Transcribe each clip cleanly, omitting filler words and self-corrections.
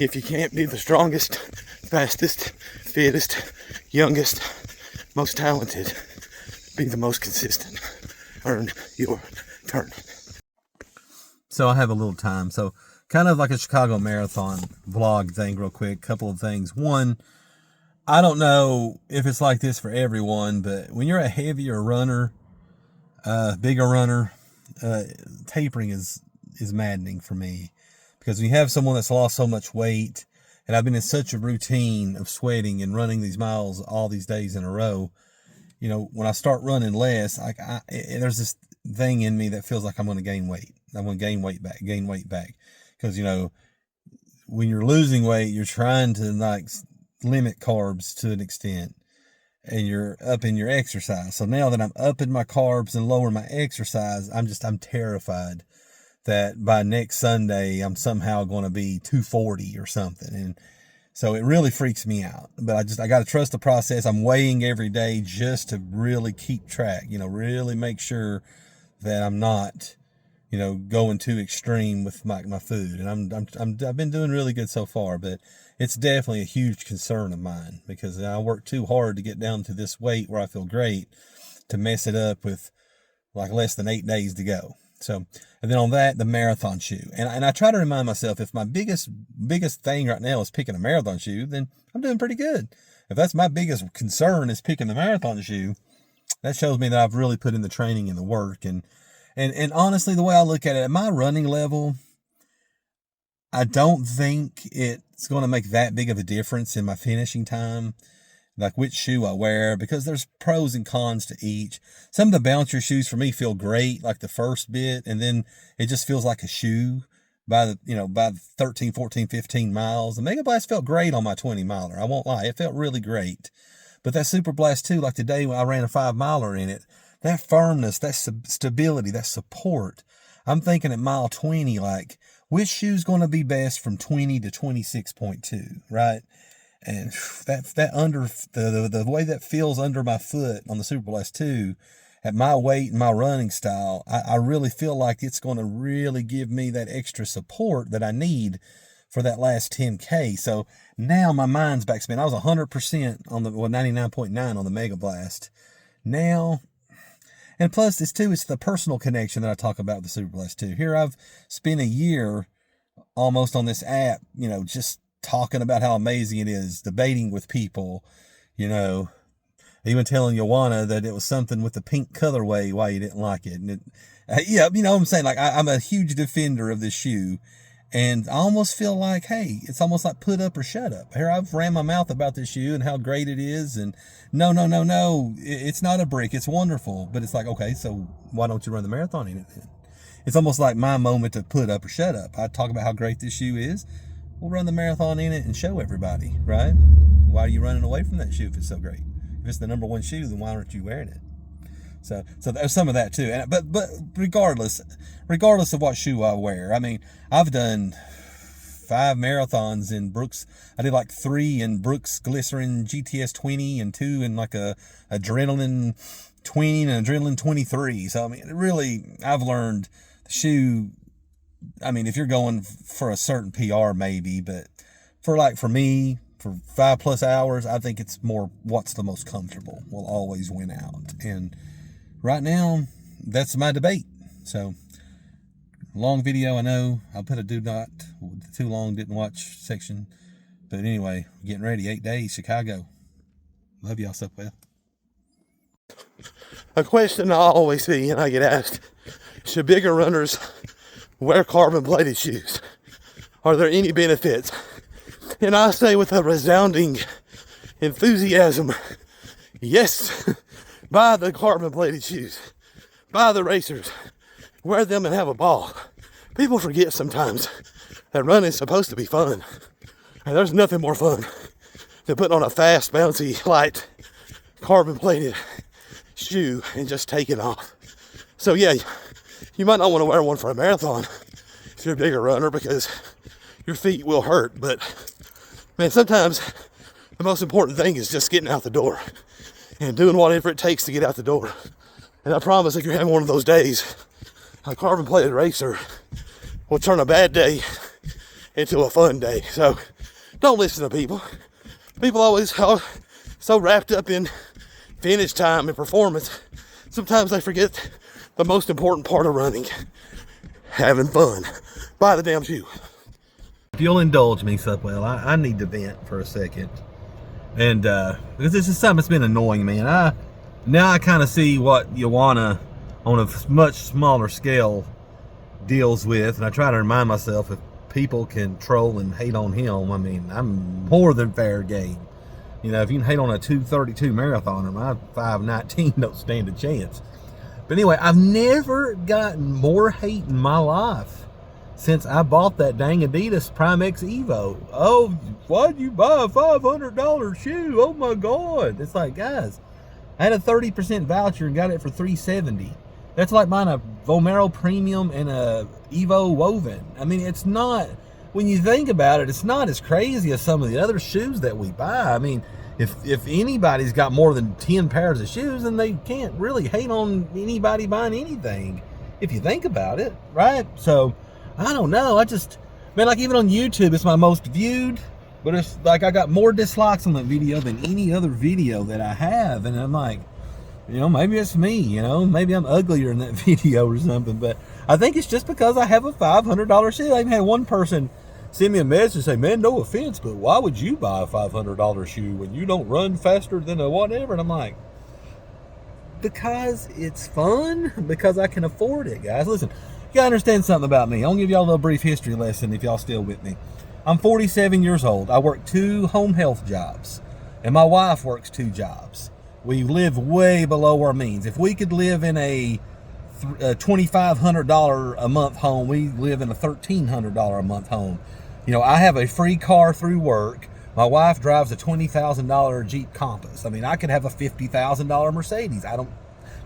if you can't be the strongest, fastest, fittest, youngest, most talented, be the most consistent. Earn your turn. So I have a little time. So kind of like a Chicago Marathon vlog thing real quick. Couple of things. One, I don't know if it's like this for everyone, but when you're a heavier runner, bigger runner, tapering is maddening for me. Because when you have someone that's lost so much weight, and I've been in such a routine of sweating and running these miles all these days in a row, you know, when I start running less, there's this thing in me that feels like I'm going to gain weight. I'm going to gain weight back. Because, you know, when you're losing weight, you're trying to like limit carbs to an extent, and you're upping your exercise. So now that I'm upping my carbs and lowering my exercise, I'm terrified that by next Sunday, I'm somehow going to be 240 or something. And so it really freaks me out. But I got to trust the process. I'm weighing every day just to really keep track, you know, really make sure that I'm not, you know, going too extreme with my food. And I've been doing really good so far, but it's definitely a huge concern of mine, because I work too hard to get down to this weight where I feel great to mess it up with like less than 8 days to go. So, and then on that, the marathon shoe. And I try to remind myself, if my biggest thing right now is picking a marathon shoe, then I'm doing pretty good. If that's my biggest concern is picking the marathon shoe, that shows me that I've really put in the training and the work. And honestly, the way I look at it, at my running level, I don't think it's going to make that big of a difference in my finishing time, like which shoe I wear, because there's pros and cons to each. Some of the bouncer shoes for me feel great, like the first bit, and then it just feels like a shoe by the 13, 14, 15 miles. The Mega Blast felt great on my 20 miler. I won't lie. It felt really great. But that Super Blast 2, like today when I ran a 5 miler in it, that firmness, that stability, that support, I'm thinking at mile 20, like, which shoe's going to be best from 20 to 26.2, right? And that under the way that feels under my foot on the Super Blast 2, at my weight and my running style, I really feel like it's going to really give me that extra support that I need for that last 10K. So now my mind's backspin. I was 100% on the 99.9 on the Mega Blast. Now, and plus it's the personal connection that I talk about with the Super Blast 2. Here I've spent a year almost on this app, you know, just talking about how amazing it is, debating with people, you know, even telling Joanna that it was something with the pink colorway why you didn't like it. And yeah, you know what I'm saying? Like, I'm a huge defender of this shoe, and I almost feel like, hey, it's almost like put up or shut up. Here I've ran my mouth about this shoe and how great it is, and no, it's not a brick, it's wonderful. But it's like, okay, so why don't you run the marathon in it then? It's almost like my moment to put up or shut up. I talk about how great this shoe is. We'll run the marathon in it and show everybody, right? Why are you running away from that shoe if it's so great? If it's the number one shoe, then why aren't you wearing it? So there's some of that too. And but regardless of what shoe I wear, I mean, I've done 5 marathons in Brooks. I did like 3 in Brooks Glycerin GTS 20 and 2 in like a Adrenaline 20 and Adrenaline 23. So I mean, really, I've learned the shoe. I mean, if you're going for a certain PR, maybe, but for me, for 5+ hours, I think it's more what's the most comfortable will always win out. And right now, that's my debate. So, long video, I know. I'll put a do not too long, didn't watch section. But anyway, getting ready, 8 days, Chicago. Love y'all so well. A question I always see and I get asked, should bigger runners wear carbon-plated shoes? Are there any benefits? And I say with a resounding enthusiasm, yes, buy the carbon-plated shoes. Buy the racers. Wear them and have a ball. People forget sometimes that running is supposed to be fun. And there's nothing more fun than putting on a fast, bouncy, light, carbon-plated shoe and just taking off. So yeah, you might not want to wear one for a marathon if you're a bigger runner, because your feet will hurt. But man, sometimes the most important thing is just getting out the door and doing whatever it takes to get out the door. And I promise, if you're having one of those days, a carbon-plated racer will turn a bad day into a fun day. So don't listen to people. People always are so wrapped up in finish time and performance. Sometimes they forget the most important part of running, having fun. Buy the damn shoe. If you'll indulge me, Supwell, I need to vent for a second. And because this is something that's been annoying me. And now I kind of see what Joanna on a much smaller scale deals with. And I try to remind myself, if people can troll and hate on him, I mean, I'm more than fair game. You know, if you can hate on a 2:32 marathoner, my 5:19 don't stand a chance. But anyway, I've never gotten more hate in my life since I bought that dang Adidas Prime X Evo. Oh, why'd you buy a $500 shoe? Oh my God. It's like, guys, I had a 30% voucher and got it for $370. That's like buying a Vomero Premium and a Evo Woven. I mean, it's not, when you think about it, it's not as crazy as some of the other shoes that we buy. I mean, if anybody's got more than 10 pairs of shoes, then they can't really hate on anybody buying anything, if you think about it, right? So, I don't know. Man, like even on YouTube, it's my most viewed, but it's like I got more dislikes on that video than any other video that I have. And I'm like, you know, maybe it's me, you know, maybe I'm uglier in that video or something. But I think it's just because I have a $500 shoe. I even had one person send me a message and say, man, no offense, but why would you buy a $500 shoe when you don't run faster than a whatever? And I'm like, because it's fun, because I can afford it, guys. Listen, you gotta understand something about me. I'll give y'all a little brief history lesson if y'all still with me. I'm 47 years old. I work 2 home health jobs, and my wife works 2 jobs. We live way below our means. If we could live in a $2,500 a month home, we live in a $1,300 a month home. You know, I have a free car through work. My wife drives a $20,000 Jeep Compass. I mean, I could have a $50,000 Mercedes.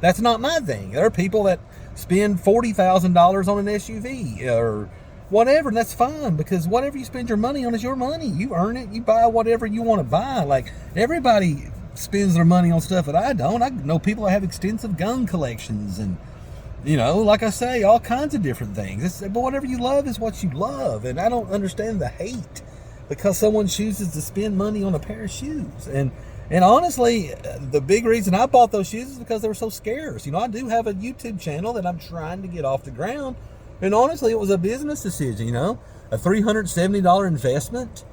That's not my thing. There are people that spend $40,000 on an SUV or whatever, and that's fine, because whatever you spend your money on is your money. You earn it. You buy whatever you want to buy. Like, everybody spends their money on stuff that I don't. I know people that have extensive gun collections and, you know, like I say, all kinds of different things. But whatever you love is what you love. And I don't understand the hate because someone chooses to spend money on a pair of shoes. And honestly, the big reason I bought those shoes is because they were so scarce. You know, I do have a YouTube channel that I'm trying to get off the ground. And honestly, it was a business decision, you know, a $370 investment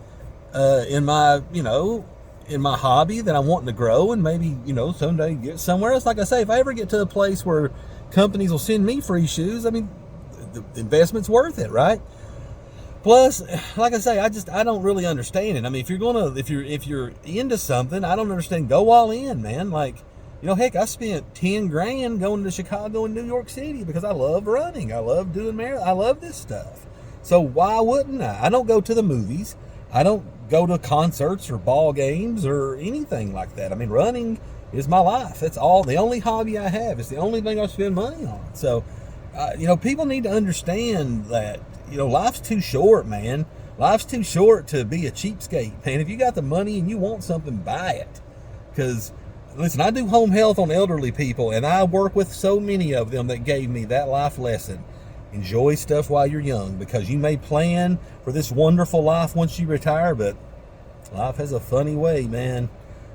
in my, you know, in my hobby that I'm wanting to grow and maybe, you know, someday get somewhere else. Like I say, if I ever get to a place where companies will send me free shoes, I mean, the investment's worth it, right? Plus, like I say, I don't really understand it. I mean, if you're into something, I don't understand. Go all in, man. Like, you know, heck, I spent 10 grand going to Chicago and New York City because I love running. I love doing marathon. I love this stuff. So why wouldn't I? I don't go to the movies. I don't go to concerts or ball games or anything like that. I mean, running is my life. That's all. The only hobby I have. It's the only thing I spend money on. So, you know, people need to understand that, you know, life's too short, man. Life's too short to be a cheapskate, man. If you got the money and you want something, buy it. Because, listen, I do home health on elderly people, and I work with so many of them that gave me that life lesson. Enjoy stuff while you're young, because you may plan for this wonderful life once you retire, but life has a funny way, man.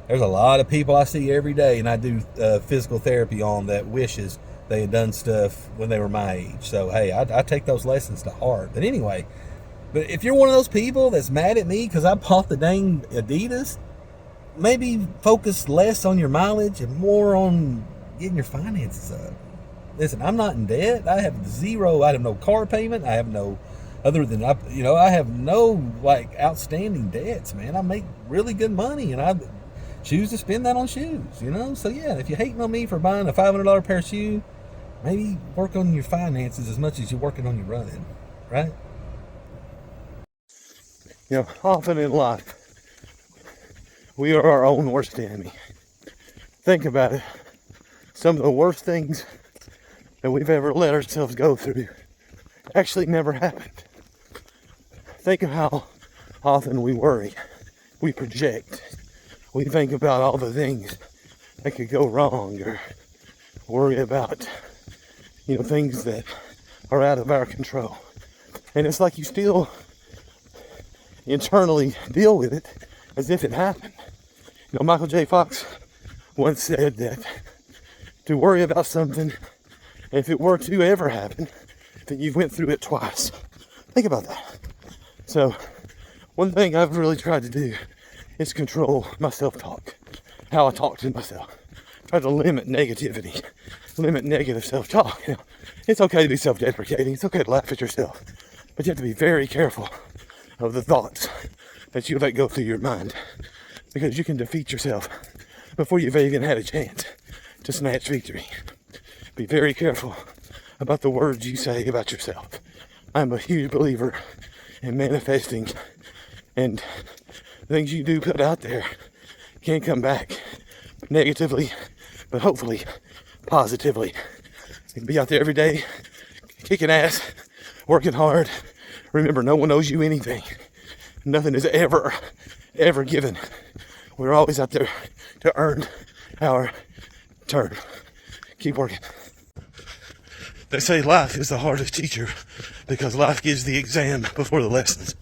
There's a lot of people I see every day, and I do physical therapy on, that wishes they had done stuff when they were my age. So, hey, I take those lessons to heart. But anyway, but if you're one of those people that's mad at me because I bought the dang Adidas, maybe focus less on your mileage and more on getting your finances up. Listen, I'm not in debt. I have no car payment. I have no, other than, I have no like outstanding debts, man. I make really good money, and I choose to spend that on shoes, you know? So yeah, if you're hating on me for buying a $500 pair of shoes, maybe work on your finances as much as you're working on your running, right? You know, often in life, we are our own worst enemy. Think about it. Some of the worst things that we've ever let ourselves go through actually never happened. Think of how often we worry, we project, we think about all the things that could go wrong, or worry about, you know, things that are out of our control. And it's like you still internally deal with it as if it happened. You know, Michael J. Fox once said that to worry about something, if it were to ever happen, that you went through it twice. Think about that. So, one thing I've really tried to do is control my self-talk, how I talk to myself. Try to limit negativity, limit negative self-talk. You know, it's okay to be self-deprecating. It's okay to laugh at yourself, but you have to be very careful of the thoughts that you let go through your mind, because you can defeat yourself before you've even had a chance to snatch victory. Be very careful about the words you say about yourself. I'm a huge believer in manifesting, and things you do put out there can come back negatively, but hopefully positively. You can be out there every day, kicking ass, working hard. Remember, no one owes you anything. Nothing is ever given. We're always out there to earn our turn. Keep working. They say life is the hardest teacher because life gives the exam before the lessons.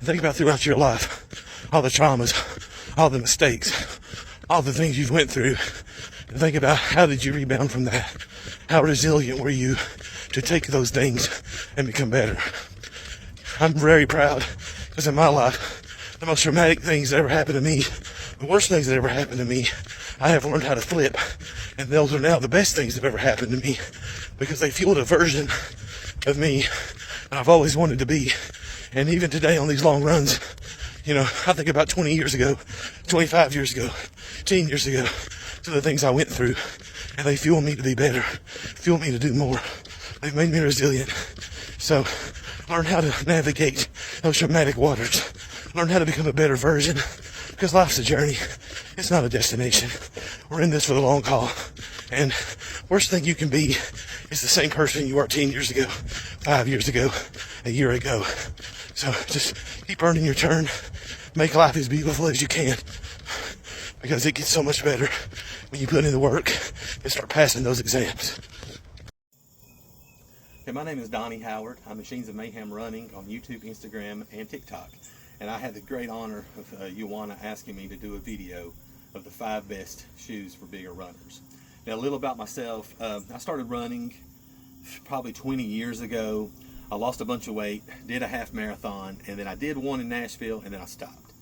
Think about throughout your life, all the traumas, all the mistakes, all the things you've went through. And think about, how did you rebound from that? How resilient were you to take those things and become better? I'm very proud because in my life, the most traumatic things that ever happened to me, the worst things that ever happened to me, I have learned how to flip. And those are now the best things that have ever happened to me, because they fueled a version of me that I've always wanted to be. And even today on these long runs, you know, I think about 20 years ago, 25 years ago, 10 years ago, to the things I went through, and they fuel me to be better, fuel me to do more. They've made me resilient. So learn how to navigate those traumatic waters. Learn how to become a better version, because life's a journey. It's not a destination. We're in this for the long haul. And worst thing you can be is the same person you were 10 years ago, 5 years ago, a year ago. So just keep earning your turn. Make life as beautiful as you can, because it gets so much better when you put in the work and start passing those exams. Hey, my name is Donnie Howard. I'm Machines of Mayhem Running on YouTube, Instagram, and TikTok. And I had the great honor of Ioana asking me to do a video of the 5 best shoes for bigger runners. Now, a little about myself. I started running probably 20 years ago. I lost a bunch of weight, did a half marathon, and then I did one in Nashville, and then I stopped.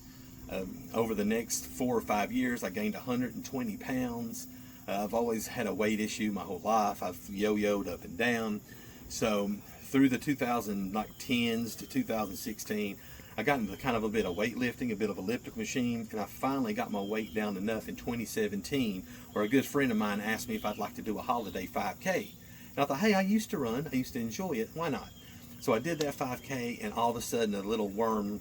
Over the next 4 or 5 years, I gained 120 pounds. I've always had a weight issue my whole life. I've yo-yoed up and down. So through the 2010s to 2016, I got into kind of a bit of weightlifting, a bit of elliptical machine, and I finally got my weight down enough in 2017 where a good friend of mine asked me if I'd like to do a holiday 5K. And I thought, hey, I used to run, I used to enjoy it, why not? So I did that 5K, and all of a sudden a little worm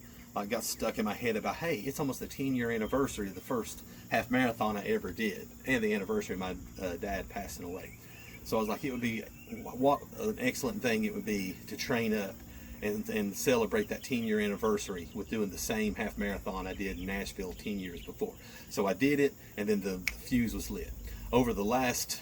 got stuck in my head about, hey, it's almost the 10-year anniversary of the first half marathon I ever did, and the anniversary of my dad passing away. So I was like, it would be, what an excellent thing it would be to train up and celebrate that 10-year anniversary with doing the same half marathon I did in Nashville 10 years before. So I did it, and then the fuse was lit. Over the last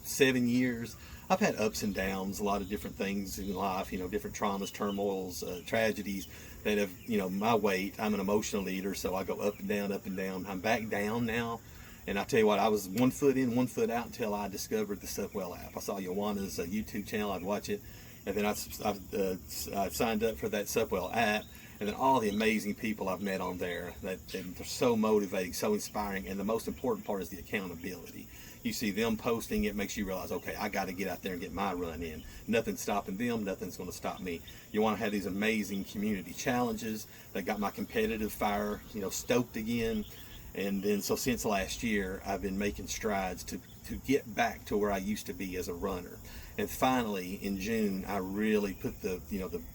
7 years, I've had ups and downs, a lot of different things in life, you know, different traumas, turmoils, tragedies that have, you know, my weight. I'm an emotional leader, so I go up and down, up and down. I'm back down now. And I tell you what, I was 1 foot in, 1 foot out until I discovered the Supwell app. I saw Ioana's YouTube channel, I'd watch it. And then I've signed up for that Supwell app. And then all the amazing people I've met on there that they're so motivating, so inspiring. And the most important part is the accountability. You see them posting, it makes you realize, okay, I got to get out there and get my run in. Nothing's stopping them, nothing's going to stop me. You want to have these amazing community challenges that got my competitive fire, you know, stoked again. And then so since last year, I've been making strides to get back to where I used to be as a runner. And finally, in June, I really put the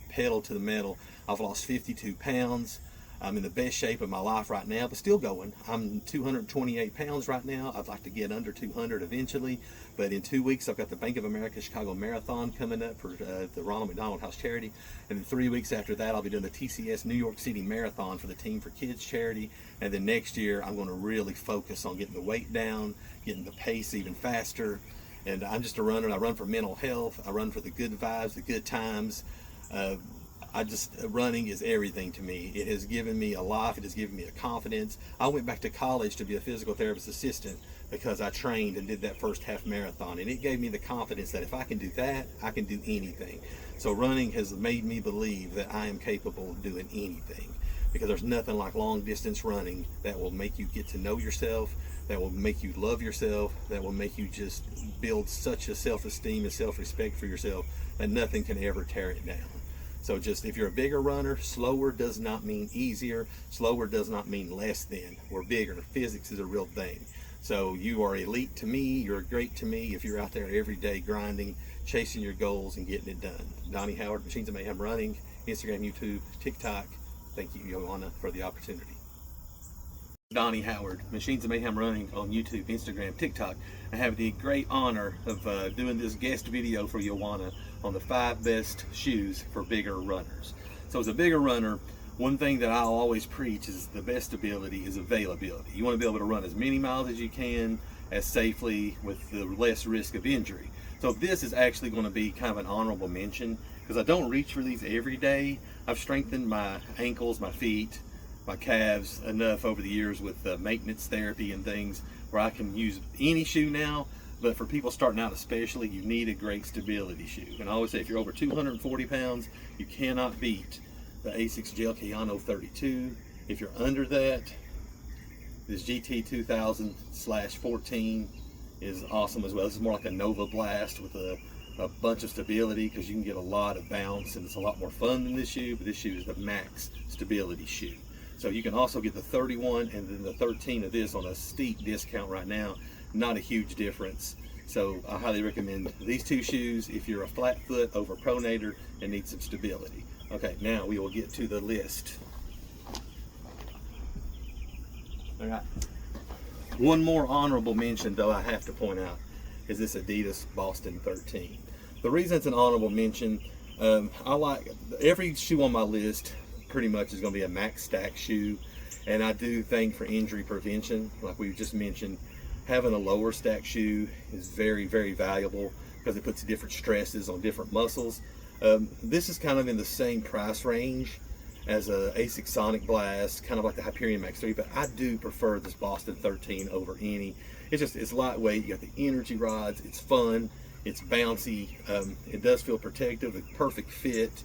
pedal to the metal. I've lost 52 pounds. I'm in the best shape of my life right now, but still going. I'm 228 pounds right now. I'd like to get under 200 eventually. But in 2 weeks, I've got the Bank of America Chicago Marathon coming up for the Ronald McDonald House charity. And then 3 weeks after that, I'll be doing the TCS New York City Marathon for the Team for Kids charity. And then next year, I'm going to really focus on getting the weight down, getting the pace even faster. And I'm just a runner. I run for mental health. I run for the good vibes, the good times. running is everything to me. It has given me a life. It has given me a confidence. I went back to college to be a physical therapist assistant because I trained and did that first half marathon, and it gave me the confidence that if I can do that, I can do anything. So running has made me believe that I am capable of doing anything, because there's nothing like long distance running that will make you get to know yourself, that will make you love yourself, that will make you just build such a self-esteem and self-respect for yourself that nothing can ever tear it down. So just, if you're a bigger runner, slower does not mean easier. Slower does not mean less than. We're bigger. Physics is a real thing. So you are elite to me. You're great to me if you're out there every day grinding, chasing your goals, and getting it done. Donnie Howard, Machines of Mayhem Running, Instagram, YouTube, TikTok. Thank you, Joanna, for the opportunity. Donnie Howard, Machines of Mayhem Running on YouTube, Instagram, TikTok. I have the great honor of doing this guest video for Joanna on the 5 best shoes for bigger runners. So as a bigger runner, one thing that I'll always preach is the best ability is availability. You want to be able to run as many miles as you can, as safely, with the less risk of injury. So this is actually going to be kind of an honorable mention, because I don't reach for these every day. I've strengthened my ankles, my feet, my calves enough over the years with maintenance therapy and things where I can use any shoe now. But for people starting out especially, you need a great stability shoe. And I always say, if you're over 240 pounds, you cannot beat the Asics Gel Kayano 32. If you're under that, this GT 2000/14 is awesome as well. This is more like a Nova Blast with a bunch of stability, because you can get a lot of bounce, and it's a lot more fun than this shoe. But this shoe is the max stability shoe. So you can also get the 31 and then the 13 of this on a steep discount right now. Not a huge difference. So I highly recommend these 2 shoes if you're a flat foot overpronator and need some stability. Okay, now we will get to the list. All right. One more honorable mention, though, I have to point out, is this Adidas Boston 13. The reason it's an honorable mention, I like every shoe on my list pretty much is going to be a max stack shoe, and I do think for injury prevention, like we just mentioned, having a lower stack shoe is very, very valuable, because it puts different stresses on different muscles. This is kind of in the same price range as a Asics Sonic Blast, kind of like the Hyperion Max 3, but I do prefer this Boston 13 over any. It's lightweight, you got the energy rods, it's fun, it's bouncy, it does feel protective, a perfect fit.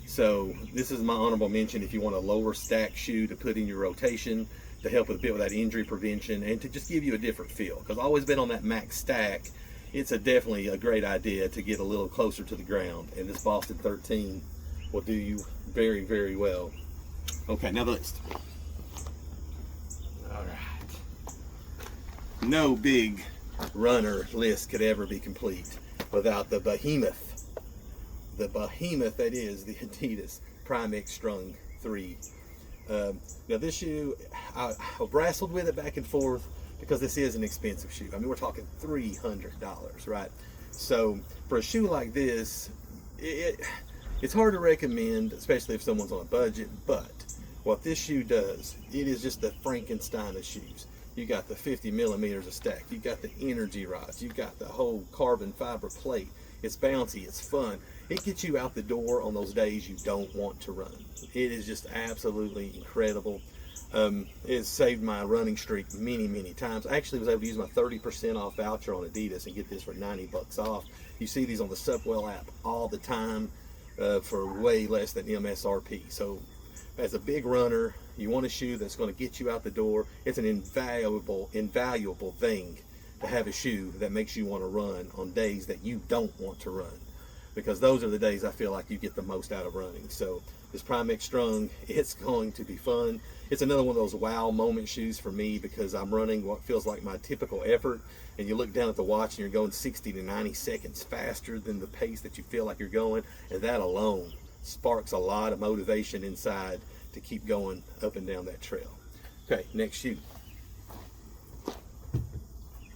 So this is my honorable mention if you want a lower stack shoe to put in your rotation to help a bit with that injury prevention and to just give you a different feel. Because I've always been on that max stack. It's definitely a great idea to get a little closer to the ground, and this Boston 13 will do you very, very well. Okay, now the list. All right. No big runner list could ever be complete without the behemoth. The behemoth that is the Adidas Prime X Strung 3. Now this shoe, I wrestled with it back and forth because this is an expensive shoe. I mean, we're talking $300, right? So for a shoe like this, it's hard to recommend, especially if someone's on a budget, but what this shoe does, it is just the Frankenstein of shoes. You got the 50 millimeters of stack, you got the energy rods, you got the whole carbon fiber plate. It's bouncy, it's fun. It gets you out the door on those days you don't want to run. It is just absolutely incredible. It has saved my running streak many, many times. I actually was able to use my 30% off voucher on Adidas and get this for 90 bucks off. You see these on the Supwell app all the time for way less than MSRP. So as a big runner, you want a shoe that's going to get you out the door. It's an invaluable thing to have a shoe that makes you want to run on days that you don't want to run, because those are the days I feel like you get the most out of running. So this Prime X Strung, it's going to be fun. It's another one of those wow moment shoes for me, because I'm running what feels like my typical effort, and you look down at the watch and you're going 60 to 90 seconds faster than the pace that you feel like you're going, and that alone sparks a lot of motivation inside to keep going up and down that trail. Okay, next shoe.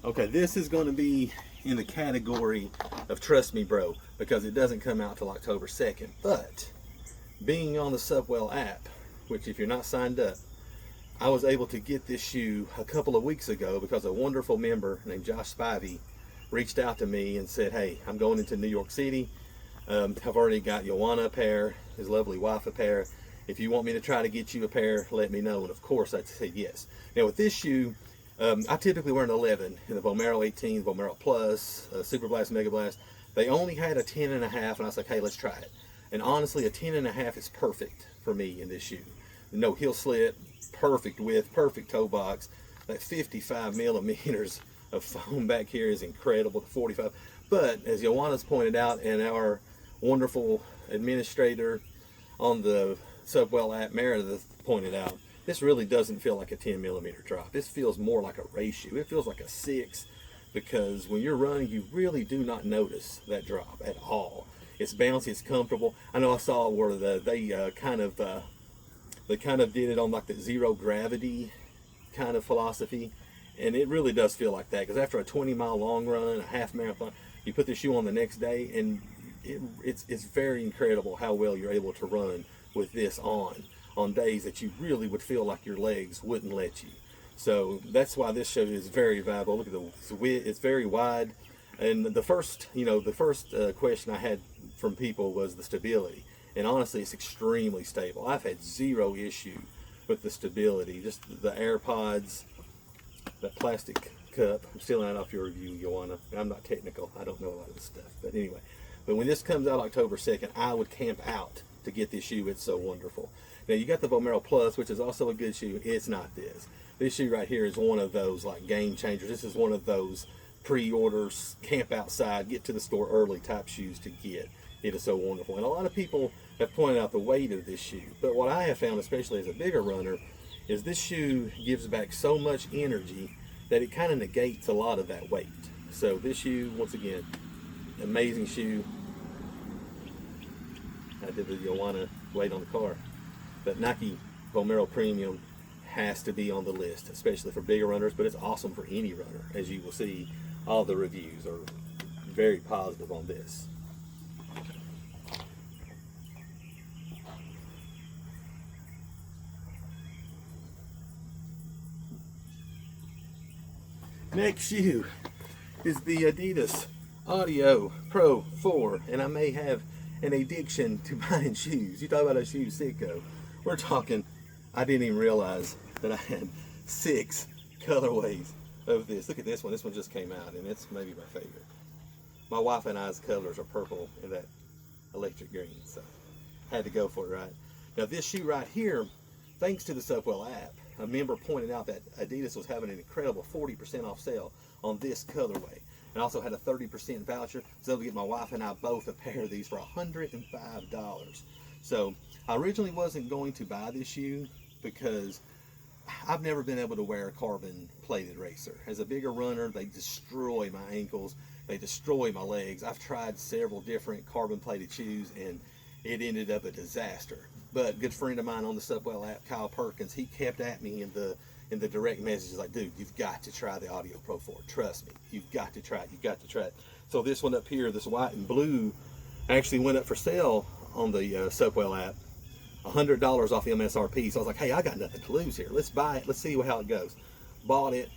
Okay, this is going to be in the category of Trust Me Bro, because it doesn't come out till October 2nd. But being on the Supwell app, which if you're not signed up, I was able to get this shoe a couple of weeks ago because a wonderful member named Josh Spivey reached out to me and said, hey, I'm going into New York City. I've already got Joanna a pair, his lovely wife a pair. If you want me to try to get you a pair, let me know. And of course, I'd say yes. Now with this shoe, I typically wear an 11 in the Vomero 18, Vomero Plus, Super Blast, Mega Blast. They only had a 10 and a half, and I was like, hey, let's try it. And honestly, a 10 and a half is perfect for me in this shoe. No heel slit, perfect width, perfect toe box. That 55 millimeters of foam back here is incredible, the 45. But as Joanna's pointed out, and our wonderful administrator on the Subwell app, Meredith, pointed out, this really doesn't feel like a 10 millimeter drop. This feels more like a race shoe. It feels like a 6, because when you're running, you really do not notice that drop at all. It's bouncy, it's comfortable. I know I saw where they kind of did it on like the zero gravity kind of philosophy, and it really does feel like that, because after a 20-mile long run, a half marathon, you put the shoe on the next day, and it's very incredible how well you're able to run with this on days that you really would feel like your legs wouldn't let you. So that's why this shoe is very valuable. Look at the width; it's very wide. And the first question I had from people was the stability. And honestly, it's extremely stable. I've had zero issue with the stability. Just the AirPods, that plastic cup. I'm stealing that off your review, Joanna. I'm not technical. I don't know a lot of this stuff. But anyway, but when this comes out October 2nd, I would camp out to get this shoe. It's so wonderful. Now you got the Vomero Plus, which is also a good shoe. It's not this. This shoe right here is one of those like game changers. This is one of those pre-orders, camp outside, get to the store early type shoes to get. It is so wonderful. And a lot of people have pointed out the weight of this shoe. But what I have found, especially as a bigger runner, is this shoe gives back so much energy that it kind of negates a lot of that weight. So this shoe, once again, amazing shoe. I did the Joanna weight on the car. But Nike Vomero Premium has to be on the list, especially for bigger runners, but it's awesome for any runner. As you will see, all the reviews are very positive on this. Next shoe is the Adidas Audio Pro 4, and I may have an addiction to buying shoes. You talk about a shoe sicko. We're talking, I didn't even realize that I had 6 colorways of this. Look at this one. This one just came out, and it's maybe my favorite. My wife and I's colors are purple and that electric green, so had to go for it, right? Now this shoe right here, thanks to the Subwell app, a member pointed out that Adidas was having an incredible 40% off sale on this colorway, and also had a 30% voucher, so able to get my wife and I both a pair of these for $105. So I originally wasn't going to buy this shoe because I've never been able to wear a carbon plated racer. As a bigger runner, they destroy my ankles, they destroy my legs. I've tried several different carbon plated shoes and it ended up a disaster. But a good friend of mine on the Subwell app, Kyle Perkins, he kept at me in the direct messages like, dude, you've got to try the Audio Pro 4. Trust me, you've got to try it. You've got to try it. So this one up here, this white and blue, actually went up for sale on the Subwell app, $100 off the MSRP. So I was like, hey, I got nothing to lose here. Let's buy it. Let's see how it goes. Bought it.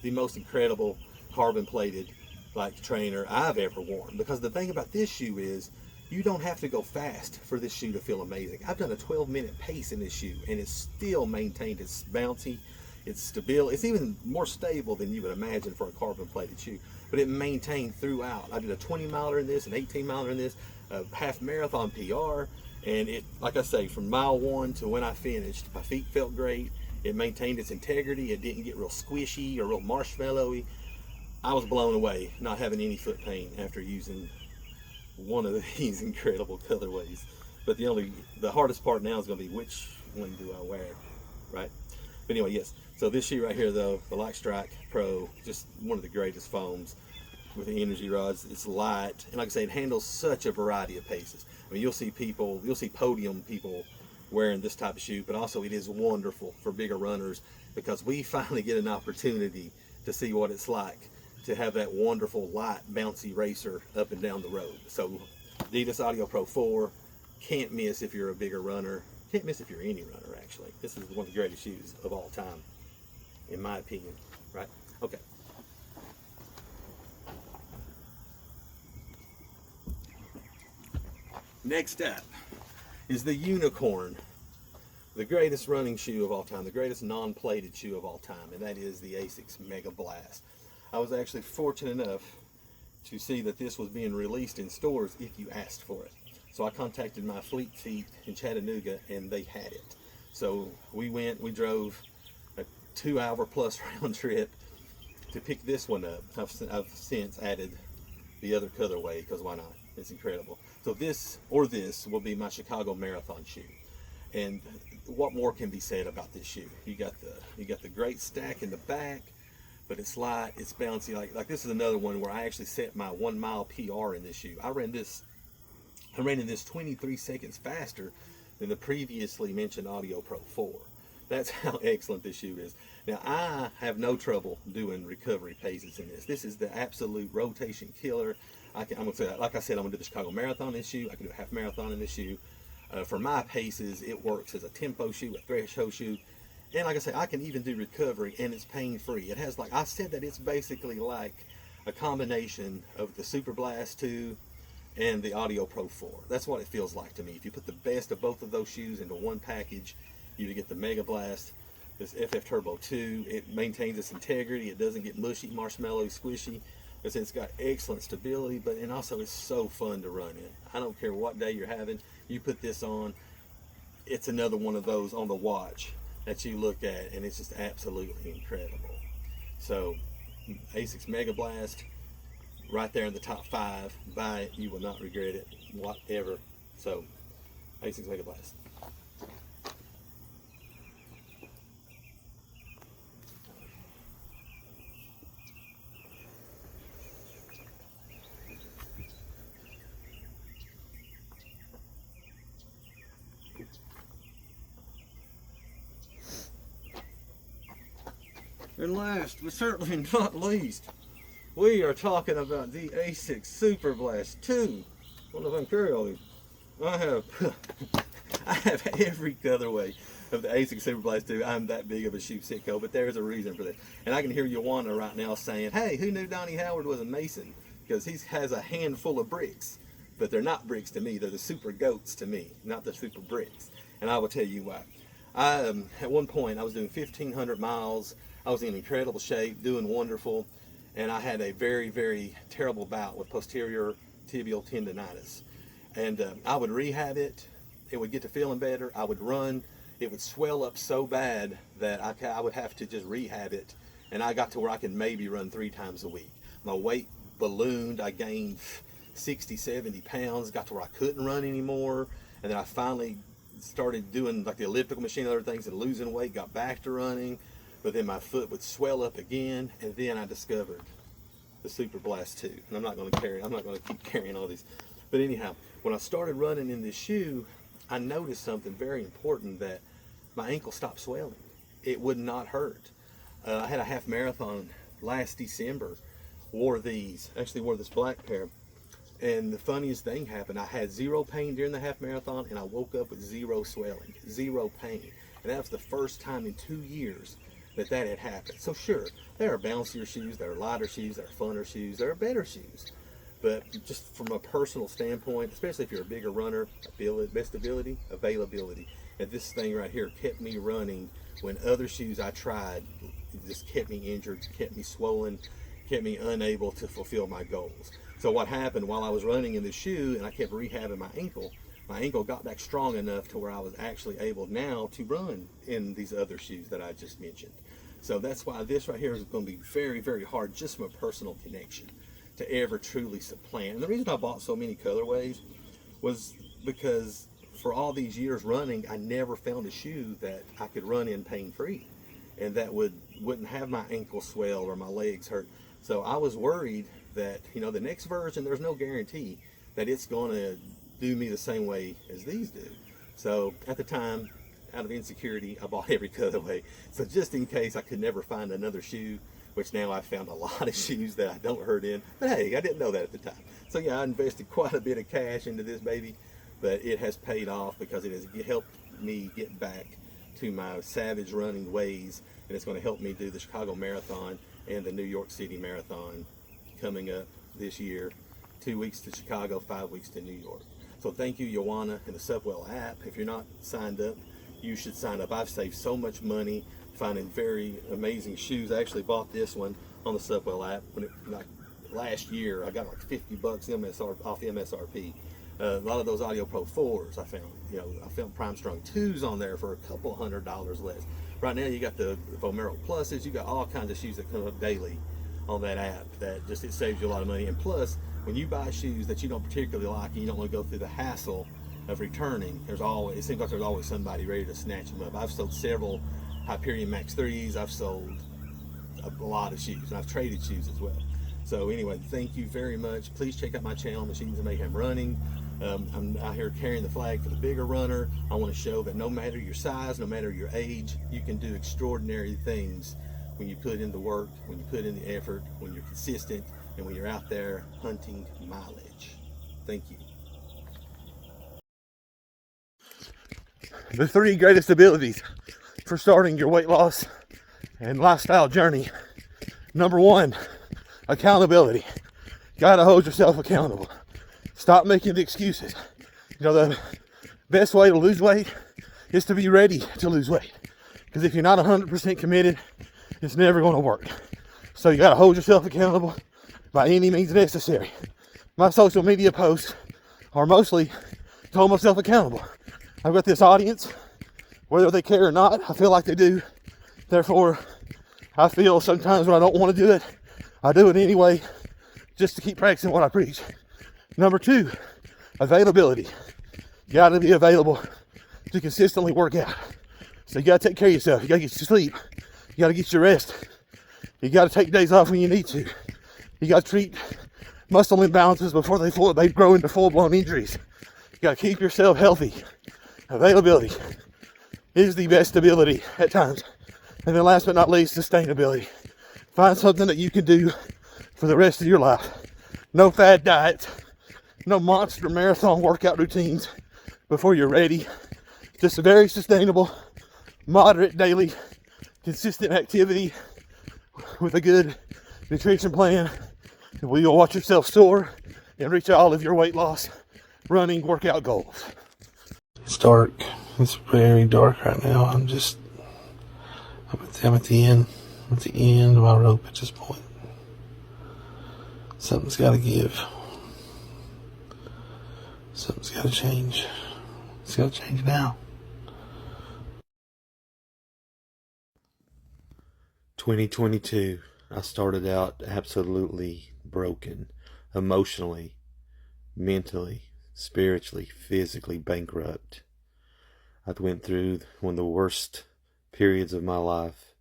The most incredible carbon plated like trainer I've ever worn. Because the thing about this shoe is you don't have to go fast for this shoe to feel amazing. I've done a 12-minute pace in this shoe and it's still maintained its bouncy, its stability. It's even more stable than you would imagine for a carbon plated shoe. But it maintained throughout. I did a 20-miler in this, an 18-miler in this, a half marathon PR. And it, like I say, from mile 1 to when I finished, my feet felt great. It maintained its integrity. It didn't get real squishy or real marshmallowy. I was blown away not having any foot pain after using one of these incredible colorways. But the hardest part now is going to be which one do I wear, right? But anyway, yes. So this shoe right here, though, the Light Strike Pro, just one of the greatest foams with the energy rods. It's light, and like I say, it handles such a variety of paces. I mean, you'll see podium people wearing this type of shoe, but also it is wonderful for bigger runners because we finally get an opportunity to see what it's like to have that wonderful light bouncy racer up and down the road. So Adidas Audio Pro 4, can't miss if you're a bigger runner. Can't miss if you're any runner, actually. This is one of the greatest shoes of all time, in my opinion, right? Okay. Next up is the Unicorn, the greatest running shoe of all time, the greatest non-plated shoe of all time, and that is the Asics Mega Blast. I was actually fortunate enough to see that this was being released in stores if you asked for it. So I contacted my Fleet Feet in Chattanooga, and they had it. So we drove a 2-hour plus round trip to pick this one up. I've since added the other colorway, because why not? It's incredible. So this will be my Chicago Marathon shoe. And what more can be said about this shoe? You got the great stack in the back, but it's light, it's bouncy. Like this is another one where I actually set my 1 mile PR in this shoe. I ran in this 23 seconds faster than the previously mentioned Audio Pro 4. That's how excellent this shoe is. Now, I have no trouble doing recovery paces in this. This is the absolute rotation killer. I'm gonna say, like I said, I'm gonna do the Chicago Marathon in this shoe. I can do a half marathon in this shoe. For my paces, it works as a tempo shoe, a threshold shoe. And like I said, I can even do recovery, and it's pain-free. It has, like I said, that it's basically like a combination of the Super Blast 2 and the Audio Pro 4. That's what it feels like to me. If you put the best of both of those shoes into one package, you get the Mega Blast, this FF Turbo 2. It maintains its integrity. It doesn't get mushy, marshmallow, squishy. It's got excellent stability, and also it's so fun to run in. I don't care what day you're having, you put this on, it's another one of those on the watch that you look at, and it's just absolutely incredible. So, Asics Mega Blast, right there in the top 5. Buy it, you will not regret it, whatever. So, Asics Mega Blast. And last, but certainly not least, we are talking about the Asics Super Blast 2. I don't know if I can carry all these. I have every colorway of the Asics Super Blast 2. I'm that big of a shoe sicko, but there's a reason for this. And I can hear Joanna right now saying, hey, who knew Donnie Howard was a Mason? Because he has a handful of bricks. But they're not bricks to me. They're the super goats to me, not the super bricks. And I will tell you why. At one point, I was doing 1,500 miles. I was in incredible shape, doing wonderful, and I had a very, very terrible bout with posterior tibial tendonitis. And I would rehab it. It would get to feeling better. I would run. It would swell up so bad that I would have to just rehab it. And I got to where I could maybe run 3 times a week. My weight ballooned. I gained 60, 70 pounds. Got to where I couldn't run anymore. And then I finally started doing like the elliptical machine and other things and losing weight, got back to running. But then my foot would swell up again, and then I discovered the Super Blast 2. And I'm not going to keep carrying all these. But anyhow, when I started running in this shoe, I noticed something very important, that my ankle stopped swelling. It would not hurt. I had a half marathon last December, wore this black pair, and the funniest thing happened. I had 0 pain during the half marathon, and I woke up with 0 swelling, 0 pain. And that was the first time in 2 years that had happened. So sure, there are bouncier shoes, there are lighter shoes, there are funner shoes, there are better shoes. But just from a personal standpoint, especially if you're a bigger runner, best ability, availability. And this thing right here kept me running when other shoes I tried just kept me injured, kept me swollen, kept me unable to fulfill my goals. So what happened while I was running in this shoe and I kept rehabbing my ankle got back strong enough to where I was actually able now to run in these other shoes that I just mentioned. So that's why this right here is going to be very, very hard, just from a personal connection, to ever truly supplant. And the reason I bought so many colorways was because for all these years running, I never found a shoe that I could run in pain-free and that wouldn't have my ankle swell or my legs hurt. So I was worried that, the next version, there's no guarantee that it's going to do me the same way as these do. So at the time, out of insecurity, I bought every colorway. So just in case I could never find another shoe, which now I've found a lot of shoes that I don't hurt in. But hey, I didn't know that at the time. So yeah, I invested quite a bit of cash into this baby, but it has paid off because it has helped me get back to my savage running ways, and it's going to help me do the Chicago Marathon and the New York City Marathon coming up this year. 2 weeks to Chicago, 5 weeks to New York. So thank you, Joanna, and the Subwell app. If you're not signed up, you should sign up. I've saved so much money finding very amazing shoes. I actually bought this one on the Subwell app when like last year. I got like $50 off the MSRP. A lot of those Audio Pro 4s I found. I found Prime Strong 2s on there for a couple $100 less. Right now you got the Vomero Pluses. You got all kinds of shoes that come up daily on that app that just, it saves you a lot of money. And plus, when you buy shoes that you don't particularly like and you don't want to go through the hassle of returning, it seems like there's always somebody ready to snatch them up. I've sold several Hyperion Max 3s. I've sold a lot of shoes, and I've traded shoes as well. So anyway, thank you very much. Please check out my channel, Machines of Mayhem Running. I'm out here carrying the flag for the bigger runner. I want to show that no matter your size, no matter your age, you can do extraordinary things when you put in the work, when you put in the effort, when you're consistent, and when you're out there hunting mileage. Thank you. The 3 greatest abilities for starting your weight loss and lifestyle journey. Number 1, accountability. Gotta hold yourself accountable. Stop making excuses. The best way to lose weight is to be ready to lose weight. Because if you're not 100% committed, it's never going to work. So you got to hold yourself accountable by any means necessary. My social media posts are mostly to hold myself accountable. I've got this audience, whether they care or not, I feel like they do. Therefore, I feel sometimes when I don't want to do it, I do it anyway, just to keep practicing what I preach. Number 2, availability. You got to be available to consistently work out. So you got to take care of yourself. You got to get your sleep. You got to get your rest. You got to take days off when you need to. You got to treat muscle imbalances before they grow into full-blown injuries. You got to keep yourself healthy. Availability is the best ability at times. And then last but not least, sustainability. Find something that you can do for the rest of your life. No fad diets. No monster marathon workout routines before you're ready. Just a very sustainable, moderate, daily, consistent activity with a good nutrition plan, where you'll watch yourself soar and reach all of your weight loss, running, workout goals. It's dark. It's very dark right now. I'm at the end of my rope at this point. Something's got to give. Something's got to change. It's got to change now. 2022, I started out absolutely broken, emotionally, mentally, spiritually, physically bankrupt. I went through one of the worst periods of my life,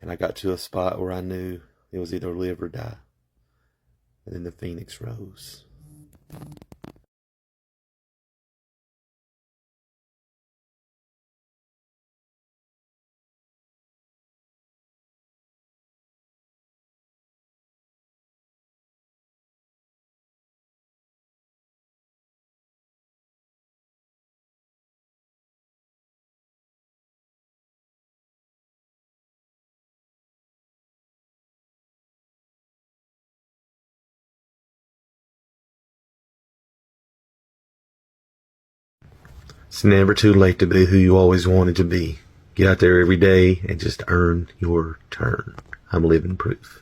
and I got to a spot where I knew it was either live or die. And then the phoenix rose. It's never too late to be who you always wanted to be. Get out there every day and just earn your turn. I'm living proof.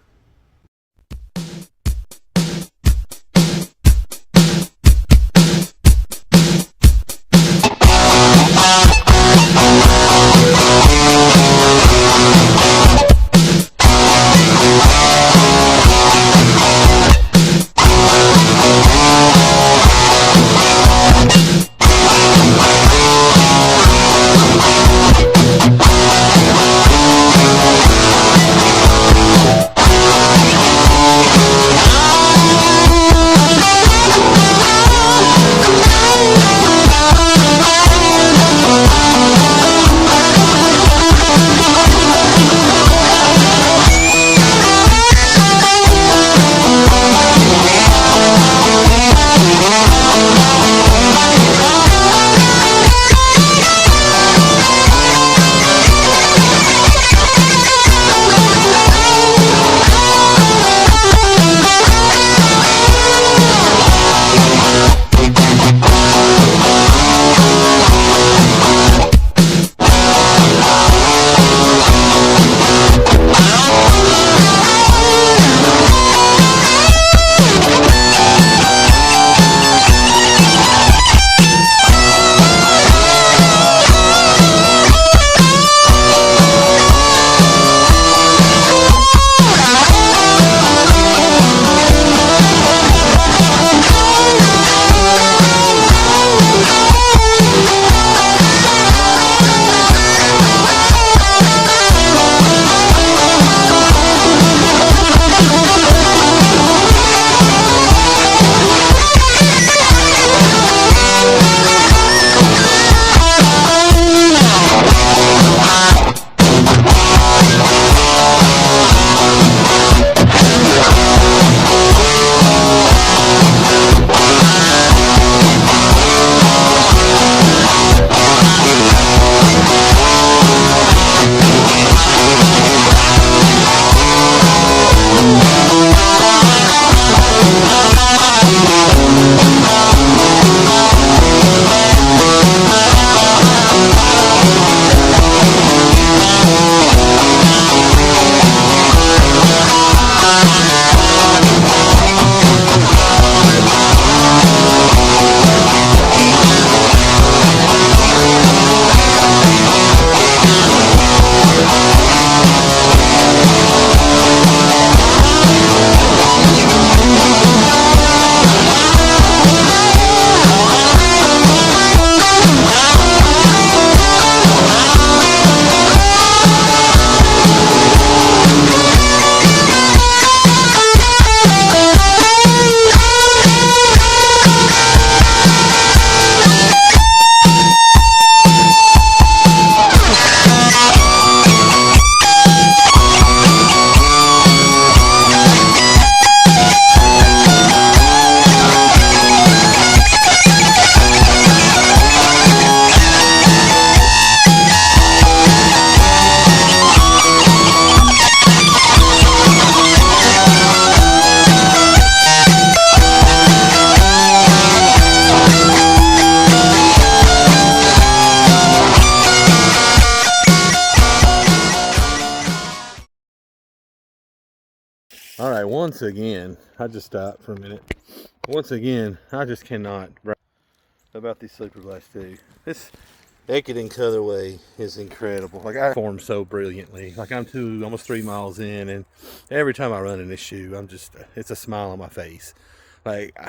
All right, once again, I just stopped for a minute. Once again, I just cannot about these Super Blast 2. This Ekiden colorway is incredible. Like, I perform so brilliantly. Like, I'm almost 3 miles in, and every time I run in this shoe, it's a smile on my face. Like,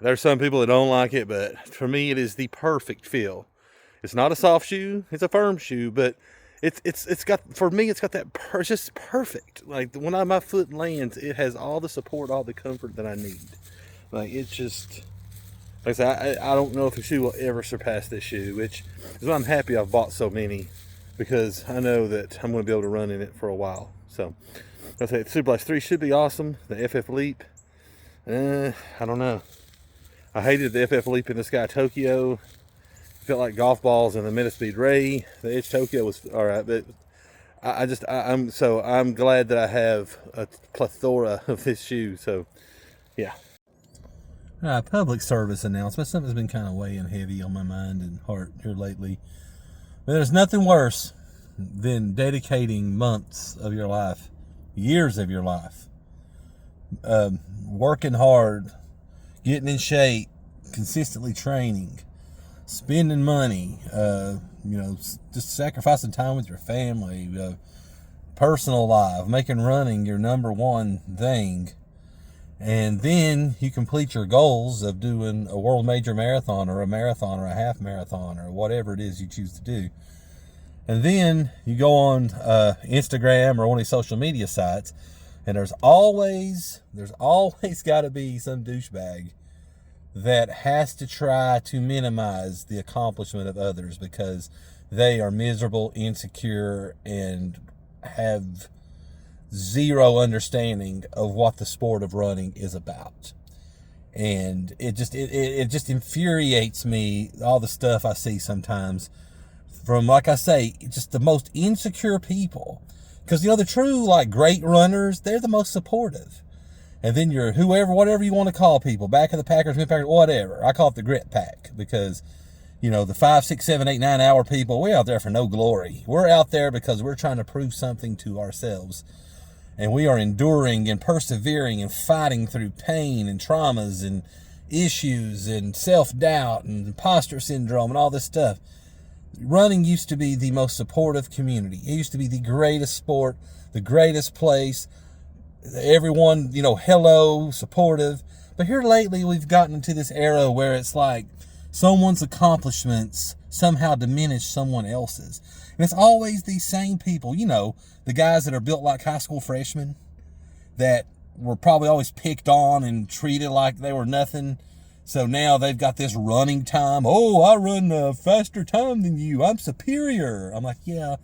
there's some people that don't like it, but for me, it is the perfect feel. It's not a soft shoe, it's a firm shoe, but it's got, for me, it's got that, it's just perfect. Like, when my foot lands, it has all the support, all the comfort that I need. Like, it's just, like I said, I don't know if the shoe will ever surpass this shoe, which is why I'm happy I've bought so many, because I know that I'm going to be able to run in it for a while. So, I say the Super Blast 3 should be awesome. The FF Leap, I don't know. I hated the FF Leap in the Sky Tokyo. Felt like golf balls in the Metaspeed Ray. The Edge Tokyo was all right, but I'm glad that I have a plethora of this shoe. So, yeah. Public service announcement. Something's been kind of weighing heavy on my mind and heart here lately. But there's nothing worse than dedicating months of your life, years of your life, working hard, getting in shape, consistently training, spending money, just sacrificing time with your family, personal life, making running your number one thing. And then you complete your goals of doing a world major marathon or a half marathon or whatever it is you choose to do. And then you go on Instagram or one of these social media sites, and there's always got to be some douchebag that has to try to minimize the accomplishment of others because they are miserable, insecure, and have zero understanding of what the sport of running is about. And it just infuriates me, all the stuff I see sometimes from, like I say, just the most insecure people. Because, the true, great runners, they're the most supportive. And then you're whatever you want to call people, back of the packers, mid packers, whatever. I call it the grit pack because, the 5, 6, 7, 8, 9 hour people, we're out there for no glory. We're out there because we're trying to prove something to ourselves. And we are enduring and persevering and fighting through pain and traumas and issues and self-doubt and imposter syndrome and all this stuff. Running used to be the most supportive community. It used to be the greatest sport, the greatest place. Everyone, hello, supportive. But here lately, we've gotten into this era where it's like someone's accomplishments somehow diminish someone else's. And it's always these same people, the guys that are built like high school freshmen that were probably always picked on and treated like they were nothing. So now they've got this running time. Oh, I run a faster time than you. I'm superior. I'm like, yeah,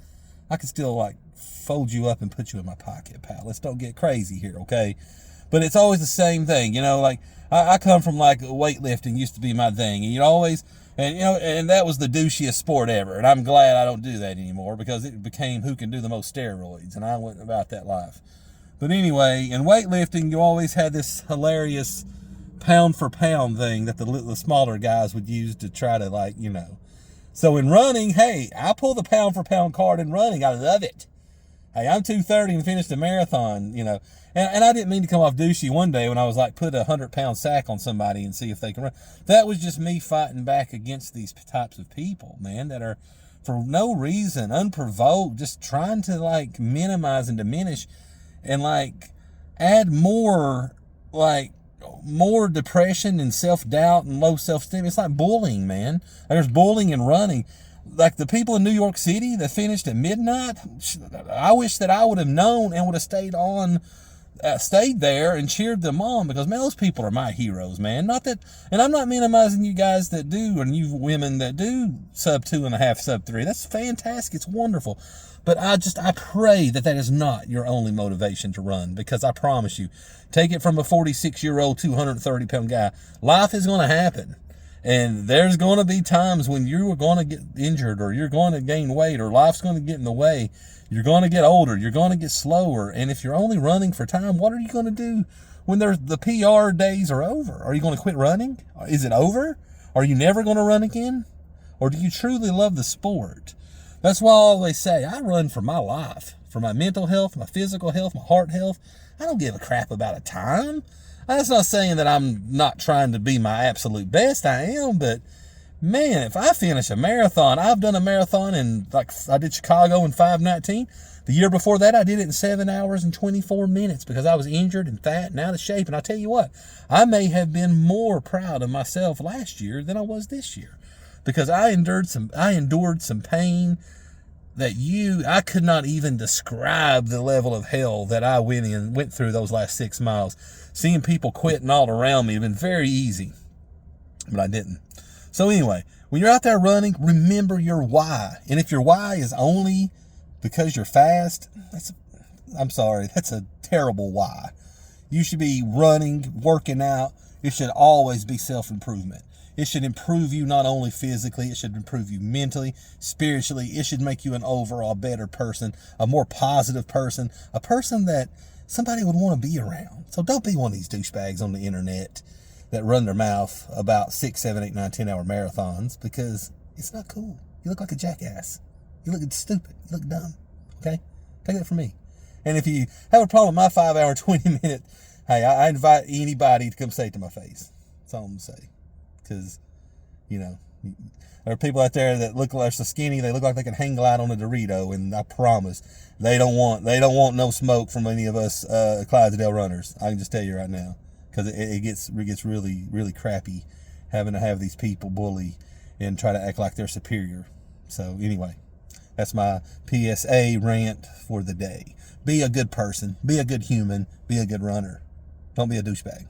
I can still fold you up and put you in my pocket, pal. Let's don't get crazy here, okay? But it's always the same thing, I come from weightlifting used to be my thing, and and that was the douchiest sport ever. And I'm glad I don't do that anymore because it became who can do the most steroids, and I went about that life. But anyway, in weightlifting, you always had this hilarious pound for pound thing that the smaller guys would use to try to So in running, hey, I pull the pound for pound card in running. I love it. Hey, I'm 230 and finished a marathon, And I didn't mean to come off douchey one day when I was put a 100-pound sack on somebody and see if they can run. That was just me fighting back against these types of people, man, that are for no reason, unprovoked, just trying to minimize and diminish and add more depression and self-doubt and low self-esteem. It's like bullying, man. There's bullying and running. The people in New York City that finished at midnight, I wish that I would have known and would have stayed there and cheered them on because, man, those people are my heroes, man. Not that, and I'm not minimizing you guys that do and you women that do sub 2.5, sub 3. That's fantastic. It's wonderful. But I pray that is not your only motivation to run because I promise you, take it from a 46-year-old, 230-pound guy. Life is going to happen. And there's going to be times when you're going to get injured or you're going to gain weight or life's going to get in the way. You're going to get older. You're going to get slower. And if you're only running for time, what are you going to do when the PR days are over? Are you going to quit running? Is it over? Are you never going to run again? Or do you truly love the sport? That's why I always say I run for my life, for my mental health, my physical health, my heart health. I don't give a crap about a time. That's not saying that I'm not trying to be my absolute best. I am, but man, if I finish a marathon, I've done a marathon in, like, I did Chicago in 5:19. The year before that, I did it in 7 hours and 24 minutes because I was injured and fat and out of shape. And I'll tell you what, I may have been more proud of myself last year than I was this year because I endured some pain that I could not even describe the level of hell that I went through those last 6 miles. Seeing people quitting all around me had been very easy, but I didn't. So anyway, when you're out there running, remember your why. And if your why is only because you're fast, that's a terrible why. You should be running, working out. It should always be self-improvement. It should improve you not only physically, it should improve you mentally, spiritually. It should make you an overall better person, a more positive person, a person that somebody would want to be around. So don't be one of these douchebags on the internet that run their mouth about 6, 7, 8, 9, 10 hour marathons because it's not cool. You look like a jackass. You look stupid. You look dumb. Okay? Take that from me. And if you have a problem with my 5 hour, 20 minute, hey, I invite anybody to come say it to my face. That's all I'm going to say. Because, there are people out there that look like so skinny, they look like they can hang glide on a Dorito, and I promise they don't want no smoke from any of us Clydesdale runners. I can just tell you right now. Because it gets really, really crappy having to have these people bully and try to act like they're superior. So anyway, that's my PSA rant for the day. Be a good person. Be a good human. Be a good runner. Don't be a douchebag.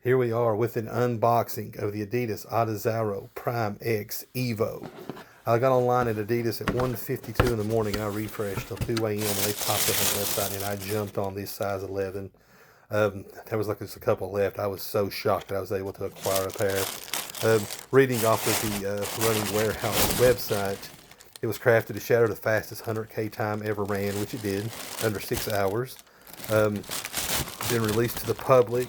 Here we are with an unboxing of the Adidas Adizero Prime X Evo. I got online at Adidas at 1:52 in the morning and I refreshed till 2 a.m. and they popped up on the website and I jumped on this size 11. There was just a couple left. I was so shocked that I was able to acquire a pair. Reading off of the Running Warehouse website, it was crafted to shatter the fastest 100K time ever ran, which it did, under 6 hours. Been released to the public.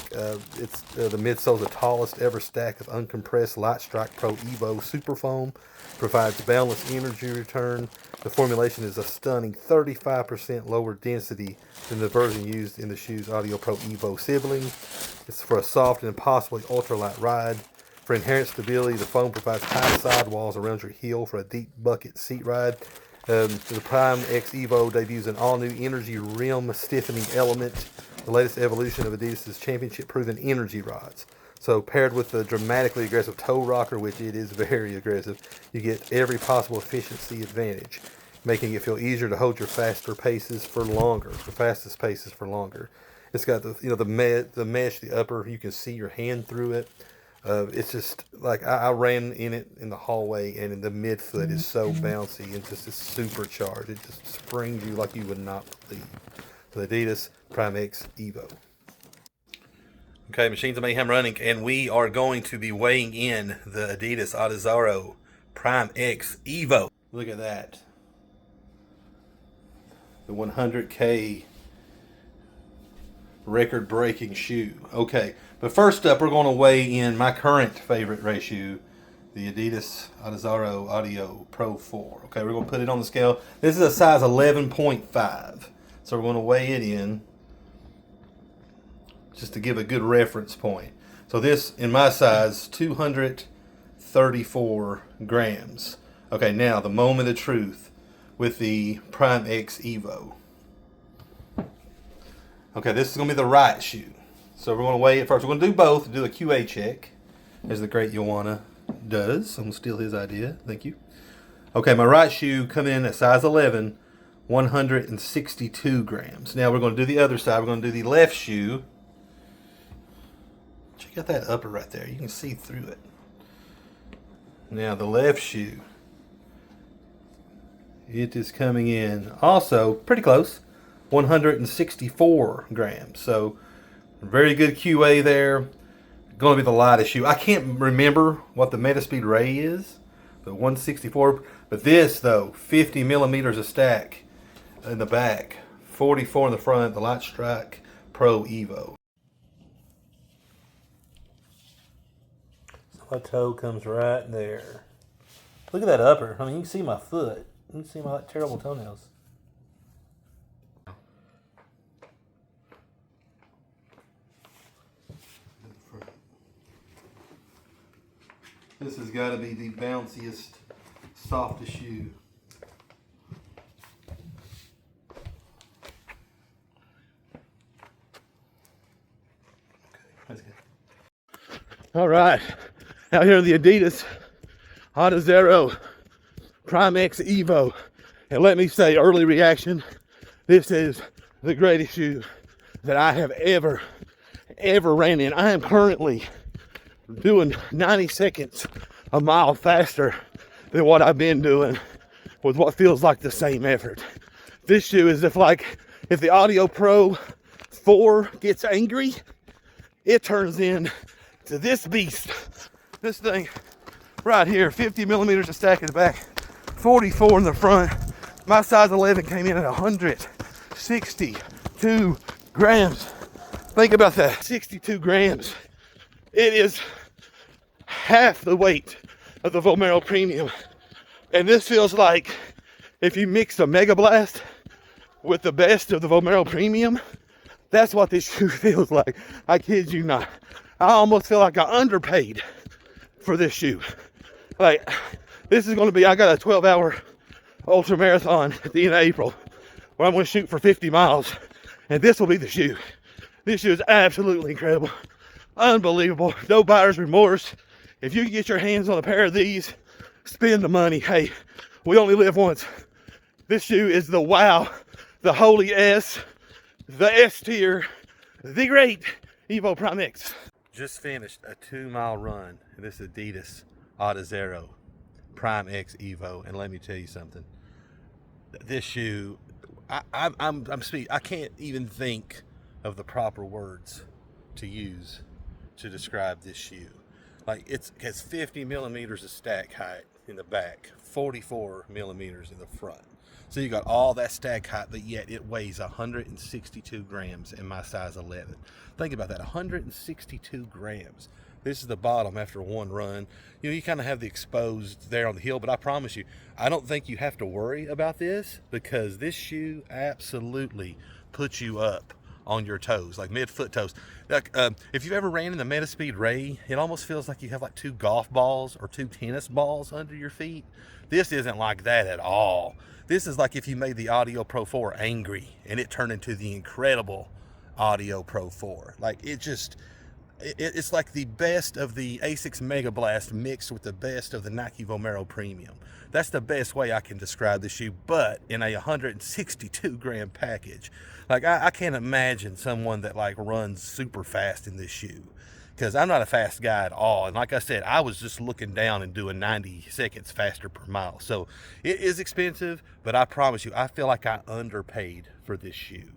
It's the midsole's the tallest ever stack of uncompressed Light Strike Pro Evo Super Foam. Provides balanced energy return. The formulation is a stunning 35% lower density than the version used in the shoe's Audio Pro Evo sibling. It's for a soft and possibly ultralight ride. For inherent stability, the foam provides high sidewalls around your heel for a deep bucket seat ride. The Prime X Evo debuts an all-new energy rim stiffening element, the latest evolution of Adidas' championship-proven energy rods. So paired with the dramatically aggressive toe rocker, which it is very aggressive, you get every possible efficiency advantage, making it feel easier to hold your fastest paces for longer. It's got the mesh, the upper, you can see your hand through it. It's just like I ran in it in the hallway, and the midfoot is so bouncy and just is supercharged. It just springs you like you would not believe. So the Adidas Prime X Evo. Okay, Machines of Mayhem running, and we are going to be weighing in the Adidas Adizero Prime X Evo. Look at that. The 100K record-breaking shoe. Okay, but first up, we're going to weigh in my current favorite race shoe, the Adidas Adizero Audio Pro 4. Okay, we're going to put it on the scale. This is a size 11.5, so we're going to weigh it in just to give a good reference point. So this, in my size, 234 grams. Okay, now the moment of truth with the Prime X Evo. Okay, this is going to be the right shoe. So we're going to weigh it first. We're going to do both, do a QA check, as the great Joanna does. I'm going to steal his idea. Thank you. Okay, my right shoe coming in at size 11, 162 grams. Now we're going to do the other side. We're going to do the left shoe. Check out that upper right there. You can see through it. Now the left shoe. It is coming in also pretty close, 164 grams. So very good QA there. Going to be the lightest shoe. I can't remember what the Metaspeed Ray is, but 164. But this though, 50 millimeters a stack in the back, 44 in the front. The Light Strike Pro Evo. So my toe comes right there. Look at that upper. I mean, you can see my foot. You can see my terrible toenails. This has got to be the bounciest, softest shoe. That's good. All right, out here in the Adidas Adizero Prime X Evo, and let me say, early reaction, this is the greatest shoe that I have ever ran in. I am currently doing 90 seconds a mile faster than what I've been doing with what feels like the same effort. This shoe is if the Audio Pro 4 gets angry, it turns in to this beast. This thing right here, 50 millimeters of stack in the back, 44 in the front. My size 11 came in at 162 grams. Think about that, 62 grams. It is half the weight of the Vomero Premium. And this feels like if you mix the Mega Blast with the best of the Vomero Premium, that's what this shoe feels like. I kid you not. I almost feel like I underpaid for this shoe. Like, this is going to be, I got a 12-hour ultra marathon at the end of April where I'm going to shoot for 50 miles. And this will be the shoe. This shoe is absolutely incredible. Unbelievable. No buyer's remorse. If you can get your hands on a pair of these, spend the money. Hey, we only live once. This shoe is the wow, the holy S, the S tier, the great Evo Prime X. Just finished a 2-mile run in this Adidas Adizero Prime X Evo, and let me tell you something. This shoe, I can't even think of the proper words to use to describe this shoe. Like, it has 50 millimeters of stack height in the back, 44 millimeters in the front. So you got all that stack height, but yet it weighs 162 grams in my size 11. Think about that, 162 grams. This is the bottom after one run. You know, you kind of have the exposed there on the heel, but I promise you, I don't think you have to worry about this because this shoe absolutely puts you up on your toes, like mid-foot toes. Like, if you've ever ran in the Metaspeed Ray, it almost feels like you have like 2 golf balls or 2 tennis balls under your feet. This isn't like that at all. This is like if you made the Audio Pro 4 angry and it turned into the incredible Audio Pro 4. Like, it's like the best of the Asics Mega Blast mixed with the best of the Nike Vomero Premium. That's the best way I can describe the shoe, but in a 162 gram package. Like, I can't imagine someone that like runs super fast in this shoe, because I'm not a fast guy at all. And like I said, I was just looking down and doing 90 seconds faster per mile. So it is expensive, but I promise you, I feel like I underpaid for this shoe.